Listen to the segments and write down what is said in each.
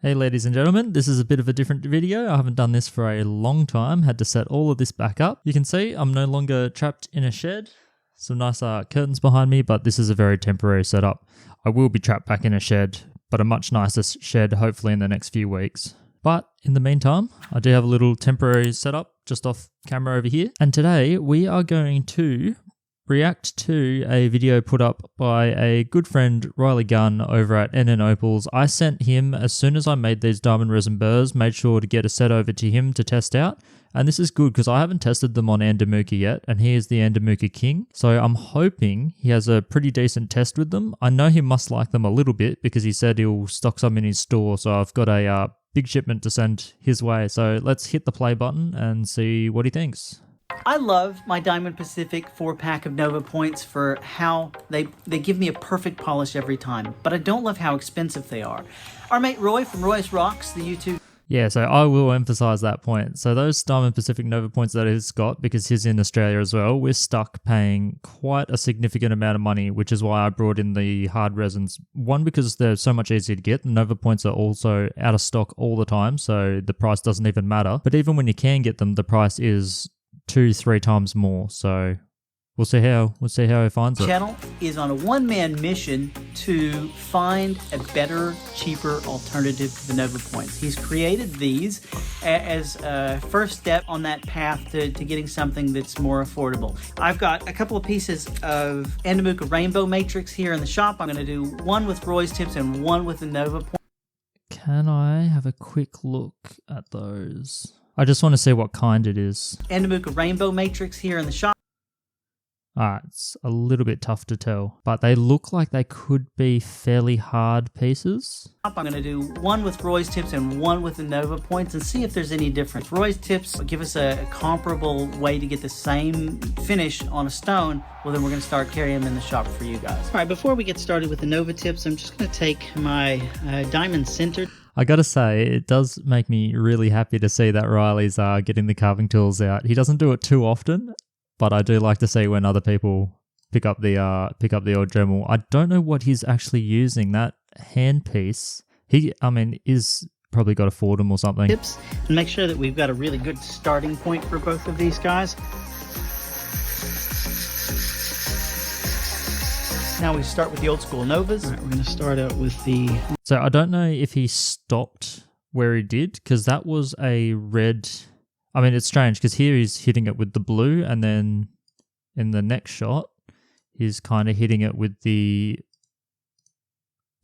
Hey ladies and gentlemen, this is a bit of a different video. I haven't done this for a long time, had to set all of this back up. You can see I'm no longer trapped in a shed. Some nice curtains behind me, but this is a very temporary setup. I will be trapped back in a shed, but a much nicer shed hopefully in the next few weeks. But in the meantime, I do have a little temporary setup just off camera over here. And today we are going to react to a video put up by a good friend, Riley Gunn, over at Opals. I sent him, as soon as I made these diamond resin burrs, made sure to get a set over to him to test out. And this is good because I haven't tested them on Andamuka yet, and he is the Andamuka king. So I'm hoping he has a pretty decent test with them. I know he must like them a little bit because he said he'll stock some in his store. So I've got a big shipment to send his way. So let's hit the play button and see what he thinks. I love my Diamond Pacific 4-pack of Nova points for how they give me a perfect polish every time, but I don't love how expensive they are. Our mate Roy from Roy's Rocks, the YouTube... Yeah, so I will emphasize that point. So those Diamond Pacific Nova points that he's got, because he's in Australia as well, we're stuck paying quite a significant amount of money, which is why I brought in the hard resins. One, because they're so much easier to get. The Nova points are also out of stock all the time, so the price doesn't even matter. But even when you can get them, the price is 2-3 times more. So we'll see how he finds it. Channel is on a one-man mission to find a better, cheaper alternative to the Nova points. He's created these as a first step on that path to getting something that's more affordable. I've got a couple of pieces of Andamuka Rainbow Matrix here in the shop. I'm going to do one with Roy's tips and one with the Nova points. Can I have a quick look at those? I just want to see what kind it is. Andamuka Rainbow Matrix here in the shop. It's a little bit tough to tell, but they look like they could be fairly hard pieces. I'm going to do one with Roy's tips and one with the Nova points and see if there's any difference. Roy's tips give us a comparable way to get the same finish on a stone. Well, then we're going to start carrying them in the shop for you guys. All right, before we get started with the Nova tips, I'm just going to take my diamond center. I gotta say, it does make me really happy to see that Riley's getting the carving tools out. He doesn't do it too often, but I do like to see when other people pick up the odd Dremel. I don't know what he's actually using. That handpiece, is probably got a Fordham or something. Tips, and make sure that we've got a really good starting point for both of these guys. Now we start with the old school Novas. All right, we're going to start out with the... So I don't know if he stopped where he did, because that was a red... I mean, it's strange, because here he's hitting it with the blue, and then in the next shot, he's kind of hitting it with the...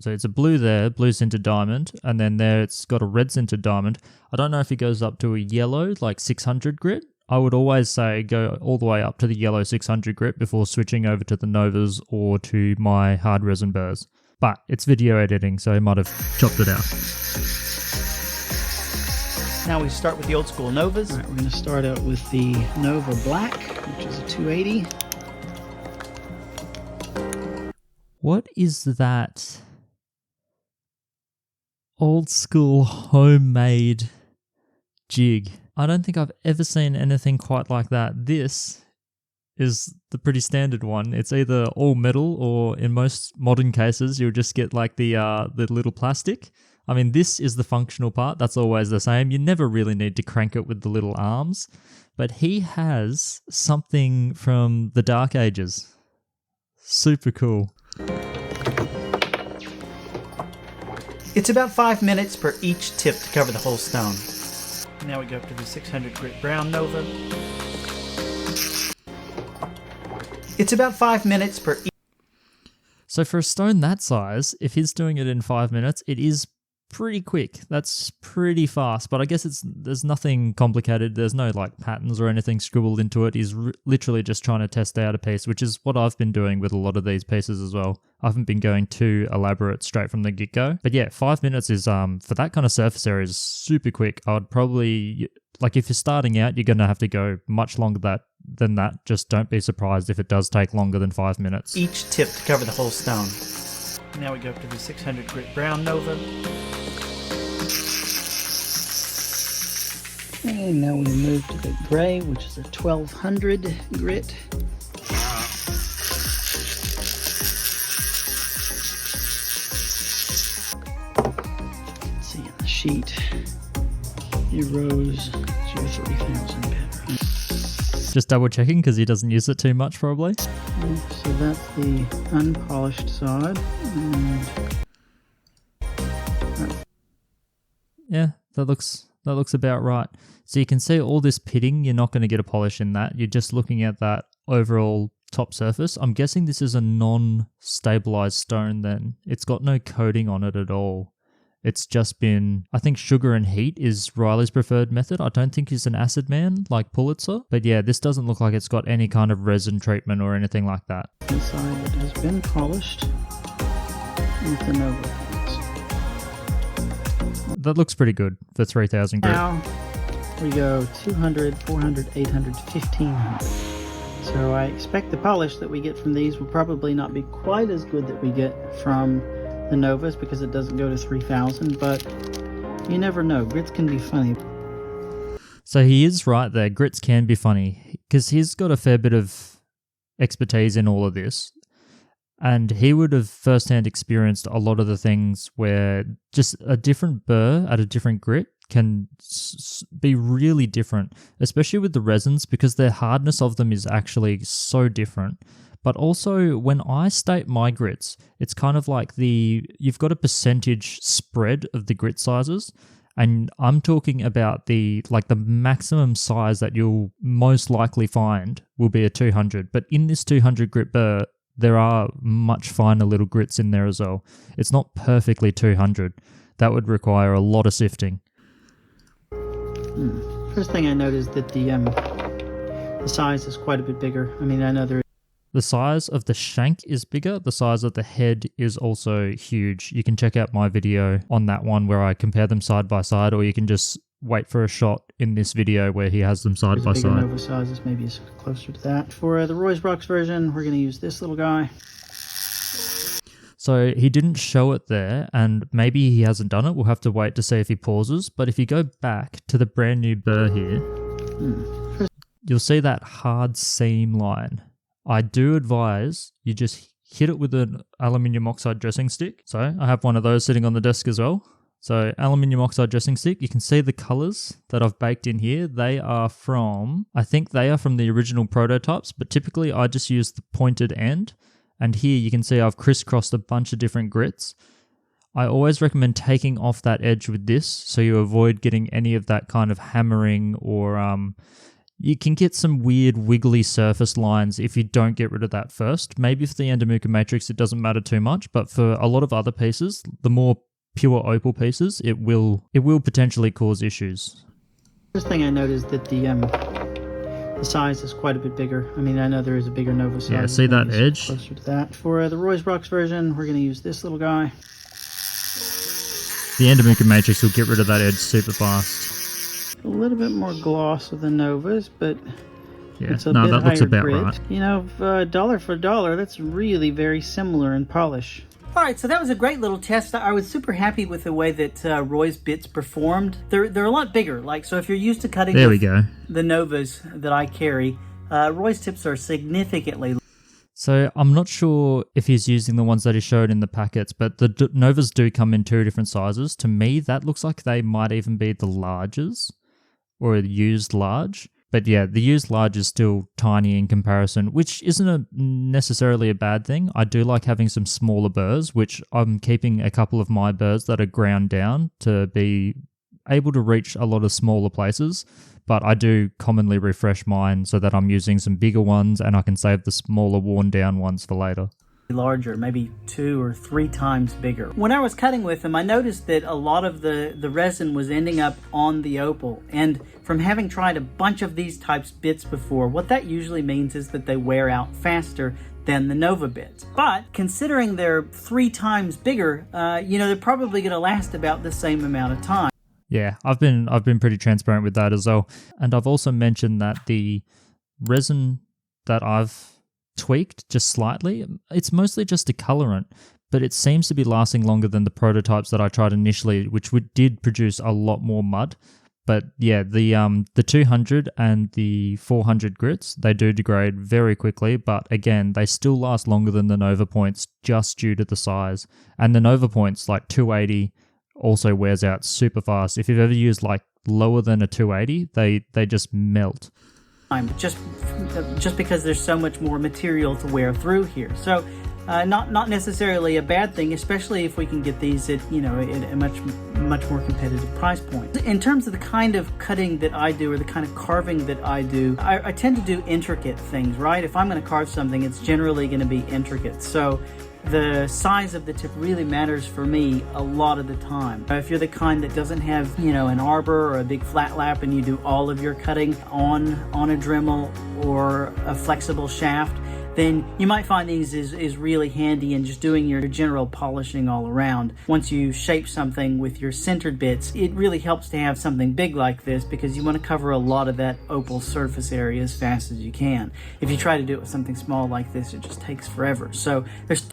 So it's a blue there, blue sintered diamond, and then there it's got a red sintered diamond. I don't know if he goes up to a yellow, like 600 grit. I would always say go all the way up to the yellow 600 grit before switching over to the Novas or to my hard resin burrs. But it's video editing, so I might have chopped it out. Now we start with the old school Novas. All right, we're going to start out with the Nova Black, which is a 280. What is that old school homemade jig? I don't think I've ever seen anything quite like that. This is the pretty standard one. It's either all metal, or in most modern cases, you'll just get like the little plastic. I mean, this is the functional part. That's always the same. You never really need to crank it with the little arms. But he has something from the Dark Ages. Super cool. It's about 5 minutes per each tip to cover the whole stone. Now we go up to the 600 grit brown Nova. It's about 5 minutes per each. So for a stone that size, if he's doing it in 5 minutes, it is pretty quick. That's pretty fast, but I guess there's nothing complicated. There's no like patterns or anything scribbled into it. He's literally just trying to test out a piece, which is what I've been doing with a lot of these pieces as well. I haven't been going too elaborate straight from the get-go. But yeah, 5 minutes is, for that kind of surface area, is super quick. I would probably, like if you're starting out, you're going to have to go much longer than that. Just don't be surprised if it does take longer than 5 minutes. Each tip to cover the whole stone. Now we go up to the 600 grit brown Nova. And now we move to the gray, which is a 1200 grit. Let's see in the sheet, your rose, your 3000 better. Just double checking because he doesn't use it too much probably. So that's the unpolished side. And yeah, that looks about right. So you can see all this pitting, you're not going to get a polish in that. You're just looking at that overall top surface. I'm guessing this is a non-stabilized stone then. It's got no coating on it at all. It's just been, I think sugar and heat is Riley's preferred method. I don't think he's an acid man like Pulitzer. But yeah, this doesn't look like it's got any kind of resin treatment or anything like that. inside it has been polished with the Nova points. That looks pretty good for 3000 grit. Now we go 200, 400, 800, 1500. So I expect the polish that we get from these will probably not be quite as good that we get from the Novas because it doesn't go to 3000, but you never know. Grits can be funny. So he is right there. Grits can be funny because he's got a fair bit of expertise in all of this. And he would have firsthand experienced a lot of the things where just a different burr at a different grit can be really different, especially with the resins because their hardness of them is actually so different. But also when I state my grits, it's kind of like you've got a percentage spread of the grit sizes. And I'm talking about the maximum size that you'll most likely find will be a 200. But in this 200 grit burr, there are much finer little grits in there as well. It's not perfectly 200. That would require a lot of sifting. First thing I noticed that the size is quite a bit bigger. I mean, I know the size of the shank is bigger. The size of the head is also huge. You can check out my video on that one where I compare them side by side, or you can just wait for a shot in this video where he has them side by side. Nova sizes maybe is closer to that. For the Roy's version, we're going to use this little guy. So he didn't show it there, and maybe he hasn't done it. We'll have to wait to see if he pauses. But if you go back to the brand new burr here, you'll see that hard seam line. I do advise you just hit it with an aluminium oxide dressing stick. So I have one of those sitting on the desk as well. So aluminium oxide dressing stick, you can see the colors that I've baked in here. I think they are from the original prototypes, but typically I just use the pointed end. And here you can see I've crisscrossed a bunch of different grits. I always recommend taking off that edge with this so you avoid getting any of that kind of hammering or you can get some weird wiggly surface lines if you don't get rid of that first. Maybe for the Endomuka matrix it doesn't matter too much, but for a lot of other pieces, the more pure opal pieces, it will potentially cause issues. First thing I noticed that the size is quite a bit bigger. I mean, I know there is a bigger Nova size. Yeah, see that edge? Closer to that. For the Roy's version, we're going to use this little guy. The Endomuka matrix will get rid of that edge super fast. A little bit more gloss of the Novas, but yeah, it's a no, bit that looks higher about grit. right. You know, dollar for dollar, that's really very similar in polish. All right, so that was a great little test. I was super happy with the way that Roy's bits performed. They're a lot bigger. So if you're used to cutting the Novas that I carry, Roy's tips are significantly. So I'm not sure if he's using the ones that he showed in the packets, but the Novas do come in two different sizes. To me, that looks like they might even be the larges or used large. But yeah, the used large is still tiny in comparison, which isn't necessarily a bad thing. I do like having some smaller burrs, which I'm keeping a couple of my burrs that are ground down to be able to reach a lot of smaller places. But I do commonly refresh mine so that I'm using some bigger ones and I can save the smaller worn down ones for later. Larger, maybe 2 or 3 times bigger. When I was cutting with them, I noticed that a lot of the resin was ending up on the opal. And from having tried a bunch of these types bits before, what that usually means is that they wear out faster than the Nova bits. But considering they're 3 times bigger, they're probably going to last about the same amount of time. Yeah, I've been pretty transparent with that as well. And I've also mentioned that the resin that I've tweaked just slightly, it's mostly just a colorant, but it seems to be lasting longer than the prototypes that I tried initially, which did produce a lot more mud. But yeah, the 200 and the 400 grits, they do degrade very quickly, but again, they still last longer than the Nova points just due to the size. And the Nova points, like 280, also wears out super fast. If you've ever used like lower than a 280, they just melt. Just because there's so much more material to wear through here. So not necessarily a bad thing, especially if we can get these at a much more competitive price point. In terms of the kind of cutting that I do, or the kind of carving that I do, I tend to do intricate things, right? If I'm going to carve something, it's generally going to be intricate. So the size of the tip really matters for me a lot of the time. If you're the kind that doesn't have, an arbor or a big flat lap and you do all of your cutting on a Dremel or a flexible shaft, then you might find these is really handy in just doing your general polishing all around. Once you shape something with your centered bits, it really helps to have something big like this, because you want to cover a lot of that opal surface area as fast as you can. If you try to do it with something small like this, it just takes forever. So there's...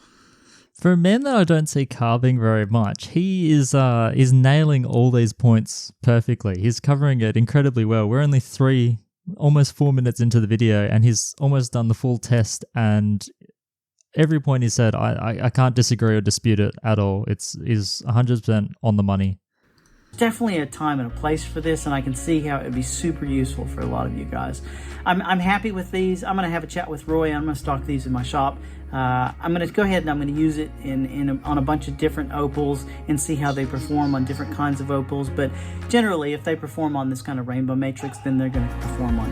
For a man that I don't see carving very much, he is nailing all these points perfectly. He's covering it incredibly well. We're only almost 4 minutes into the video, and he's almost done the full test, and every point he said, I can't disagree or dispute it at all. Is 100% on the money. Definitely a time and a place for this, and I can see how it would be super useful for a lot of you guys. I'm happy with these. I'm going to have a chat with Roy. I'm going to stock these in my shop. I'm going to go ahead and I'm going to use it on a bunch of different opals and see how they perform on different kinds of opals. But generally, if they perform on this kind of rainbow matrix, then they're going to perform on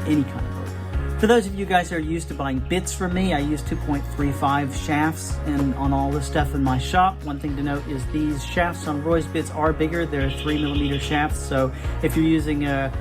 any kind of opal. For those of you guys who are used to buying bits from me, I use 2.35 shafts on all this stuff in my shop. One thing to note is these shafts on Roy's bits are bigger. They're 3mm shafts, so if you're using a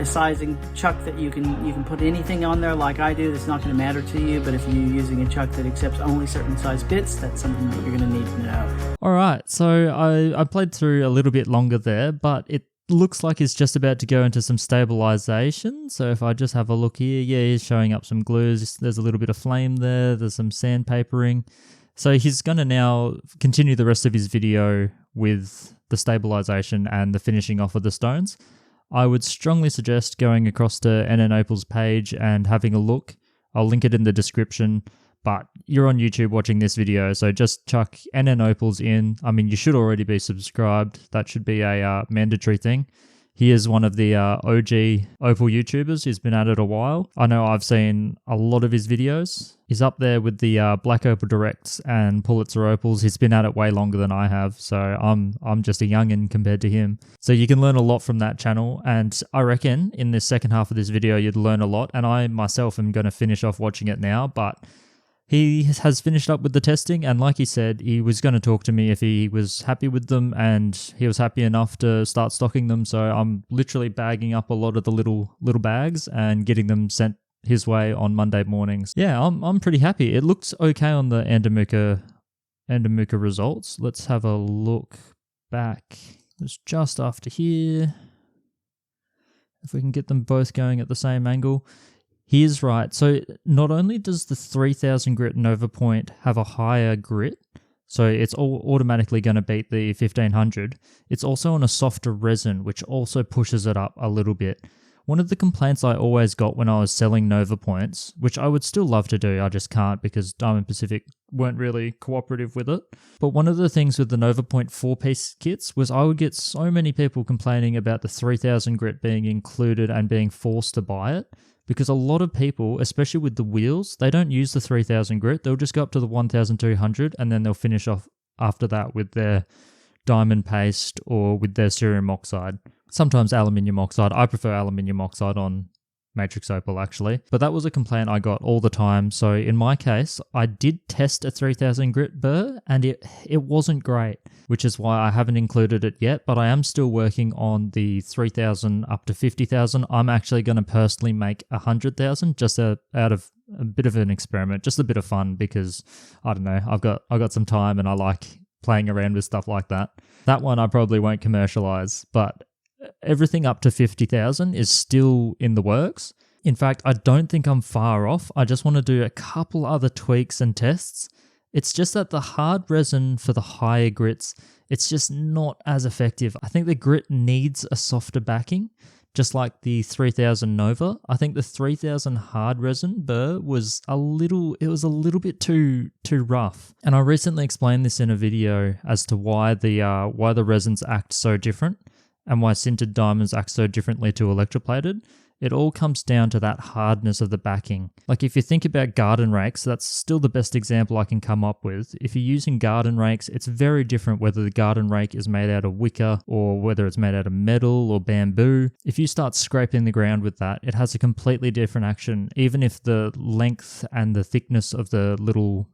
sizing chuck that you can put anything on there like I do, it's not going to matter to you. But if you're using a chuck that accepts only certain size bits, that's something that you're going to need to know. All right, so I played through a little bit longer there, but it looks like he's just about to go into some stabilization. So if I just have a look here, yeah, he's showing up some glues. There's a little bit of flame there. There's some sandpapering. So he's going to now continue the rest of his video with the stabilization and the finishing off of the stones. I would strongly suggest going across to NN Opals page and having a look. I'll link it in the description, but you're on YouTube watching this video, so just chuck NN Opals in. I mean, you should already be subscribed. That should be a mandatory thing. He is one of the OG Opal YouTubers. He's been at it a while. I know I've seen a lot of his videos. He's up there with the Black Opal Directs and Pulitzer Opals. He's been at it way longer than I have, so I'm just a youngin' compared to him. So you can learn a lot from that channel, and I reckon in this second half of this video you'd learn a lot, and I myself am going to finish off watching it now, but he has finished up with the testing, and like he said, he was going to talk to me if he was happy with them, and he was happy enough to start stocking them. So I'm literally bagging up a lot of the little bags and getting them sent his way on Monday mornings. Yeah, I'm pretty happy. It looks okay on the Andamuka results. Let's have a look back. It's just after here. If we can get them both going at the same angle. He is right. So not only does the 3000 grit Nova Point have a higher grit, so it's all automatically going to beat the 1500, it's also on a softer resin, which also pushes it up a little bit. One of the complaints I always got when I was selling Nova Points, which I would still love to do, I just can't because Diamond Pacific weren't really cooperative with it. But one of the things with the Nova Point 4-piece kits was I would get so many people complaining about the 3000 grit being included and being forced to buy it. Because a lot of people, especially with the wheels, they don't use the 3000 grit. They'll just go up to the 1200 and then they'll finish off after that with their diamond paste or with their cerium oxide. Sometimes aluminium oxide. I prefer aluminium oxide on Matrix Opal actually. But that was a complaint I got all the time. So in my case, I did test a 3000 grit burr and it wasn't great, which is why I haven't included it yet, but I am still working on the 3000 up to 50,000. I'm actually going to personally make 100,000 just out of a bit of an experiment, just a bit of fun because I don't know, I've got some time and I like playing around with stuff like that. That one I probably won't commercialize, but everything up to 50,000 is still in the works. In fact, I don't think I'm far off. I just want to do a couple other tweaks and tests. It's just that the hard resin for the higher grits, it's just not as effective. I think the grit needs a softer backing just like the 3000 Nova. I think the 3000 hard resin burr was a little bit too rough. And I recently explained this in a video as to why the resins act so different and why sintered diamonds act so differently to electroplated. It all comes down to that hardness of the backing. Like if you think about garden rakes, that's still the best example I can come up with. If you're using garden rakes, it's very different whether the garden rake is made out of wicker or whether it's made out of metal or bamboo. If you start scraping the ground with that, it has a completely different action, even if the length and the thickness of the little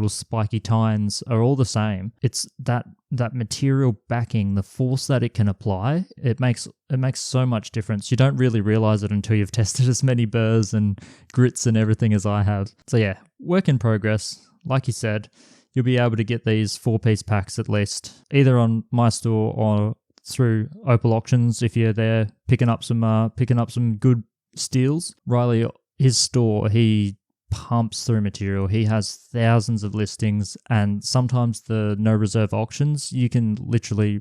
spiky tines are all the same. It's that material backing, the force that it can apply, it makes so much difference. You don't really realize it until you've tested as many burrs and grits and everything as I have. So yeah, work in progress. Like you said, you'll be able to get these 4-piece packs at least, either on my store or through Opal auctions if you're there picking up some good steals. Riley, his store, he pumps through material. He has thousands of listings, and sometimes the no reserve auctions, you can literally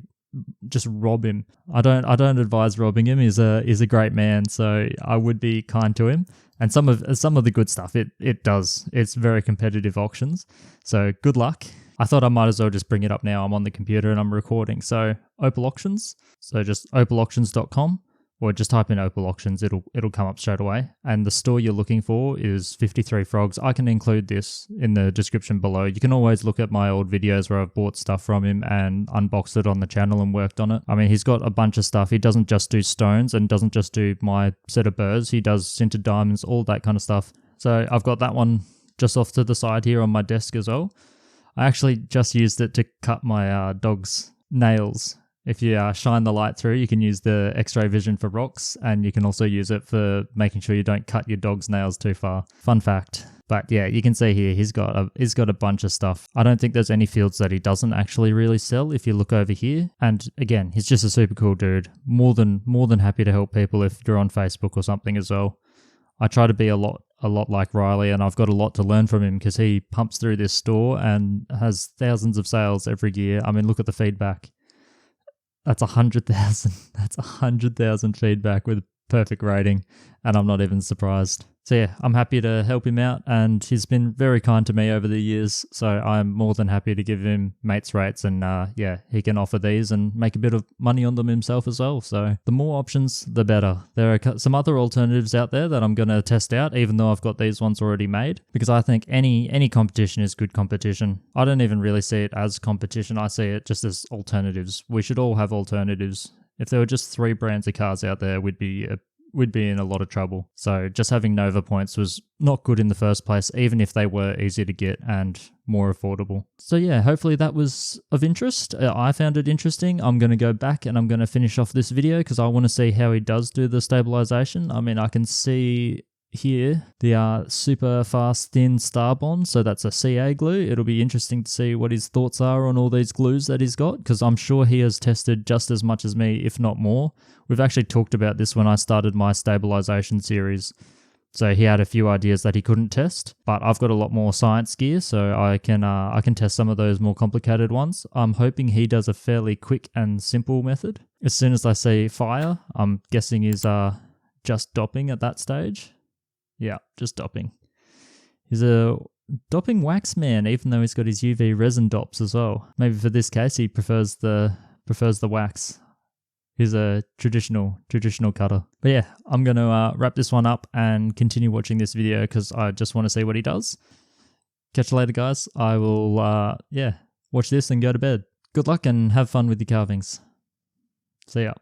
just rob him. I don't advise robbing him. He's a great man, so I would be kind to him. And some of the good stuff, it's very competitive auctions. So good luck. I thought I might as well just bring it up now. I'm on the computer and I'm recording. So Opal auctions. So just opalauctions.com. Or just type in Opal auctions, it'll come up straight away. And the store you're looking for is 53 Frogs. I can include this in the description below. You can always look at my old videos where I've bought stuff from him and unboxed it on the channel and worked on it. I mean, he's got a bunch of stuff. He doesn't just do stones and doesn't just do my set of burrs. He does sintered diamonds, all that kind of stuff. So I've got that one just off to the side here on my desk as well. I actually just used it to cut my dog's nails. If you shine the light through, you can use the X-ray vision for rocks, and you can also use it for making sure you don't cut your dog's nails too far. Fun fact. But yeah, you can see here he's got a bunch of stuff. I don't think there's any fields that he doesn't actually really sell if you look over here. And again, he's just a super cool dude. More than happy to help people if you're on Facebook or something as well. I try to be a lot like Riley, and I've got a lot to learn from him because he pumps through this store and has thousands of sales every year. I mean, look at the feedback. That's 100,000. That's 100,000 feedback with a perfect rating, and I'm not even surprised. So yeah, I'm happy to help him out, and he's been very kind to me over the years, so I'm more than happy to give him mates rates, and yeah, he can offer these and make a bit of money on them himself as well. So the more options, the better. There are some other alternatives out there that I'm going to test out, even though I've got these ones already made, because I think any competition is good competition. I don't even really see it as competition. I see it just as alternatives. We should all have alternatives. If there were just 3 brands of cars out there, we'd be in a lot of trouble. So just having Nova points was not good in the first place, even if they were easy to get and more affordable. So yeah, hopefully that was of interest. I found it interesting. I'm going to go back and I'm going to finish off this video because I want to see how he does do the stabilization. I mean, I can see here the super fast thin star bond, so that's a CA glue. It'll be interesting to see what his thoughts are on all these glues that he's got, because I'm sure he has tested just as much as me, if not more. We've actually talked about this when I started my stabilization series. So he had a few ideas that he couldn't test, but I've got a lot more science gear, so I can test some of those more complicated ones. I'm hoping he does a fairly quick and simple method. As soon as I see fire, I'm guessing he's just dopping at that stage. Yeah, just dopping. He's a dopping wax man, even though he's got his UV resin dops as well. Maybe for this case, he prefers the wax. He's a traditional cutter. But yeah, I'm going to wrap this one up and continue watching this video because I just want to see what he does. Catch you later, guys. I will, watch this and go to bed. Good luck and have fun with your carvings. See ya.